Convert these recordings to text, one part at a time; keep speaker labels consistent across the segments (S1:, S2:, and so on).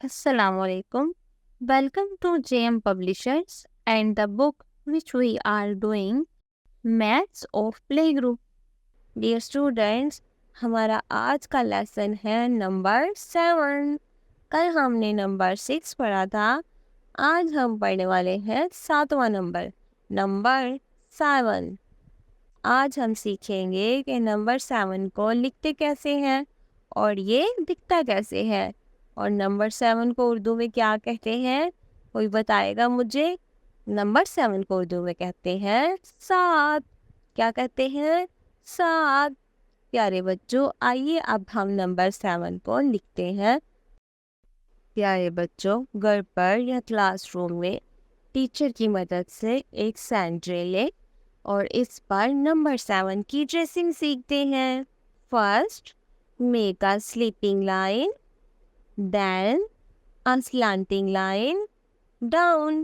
S1: Assalamu alaikum. Welcome to JM Publishers and the book which we are doing Maths of Playgroup. Dear students, हमारा आज का lesson है number 7। कल हमने number 6 पढ़ा था। आज हम पढ़ने वाले हैं 7वां नंबर 7। आज हम सीखेंगे कि नंबर 7 को लिखते कैसे हैं और ये दिखता कैसे है और नंबर 7 को उर्दू में क्या कहते हैं, कोई बताएगा मुझे। नंबर 7 को उर्दू में कहते हैं 7। क्या कहते हैं? 7। प्यारे बच्चों, आइए अब हम नंबर 7 को लिखते हैं। प्यारे बच्चों, घर पर या क्लासरूम में टीचर की मदद से एक सैंडरे ले और इस पर नंबर 7 की ड्रेसिंग सीखते हैं। First, make a sleeping line, then a slanting line down.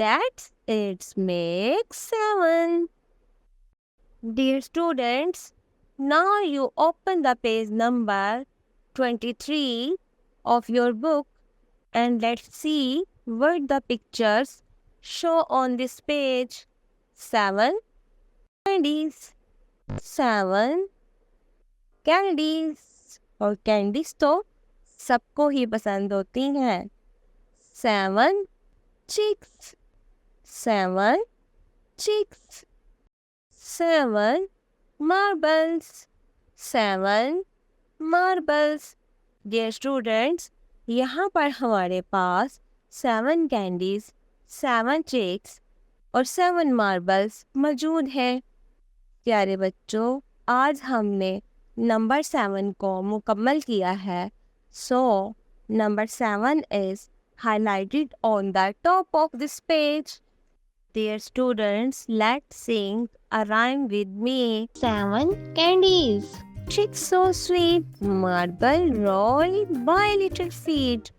S1: That's its makes 7. Dear students, now you open the page number 23 of your book and let's see what the pictures show on this page. 7 candies. 7 candies. और candies तो सबको ही पसंद होती हैं। 7 chicks. 7 chicks. 7 marbles. 7 marbles. Dear students, यहाँ पर हमारे पास 7 candies, 7 chicks और 7 marbles मौजूद हैं। प्यारे बच्चों, आज हमने नंबर 7 को मुकम्मल किया है। So, number 7 is highlighted on the top of this page. Dear students, let's sing a rhyme with me. 7 candies. Tricks so sweet, marble roll by little feet.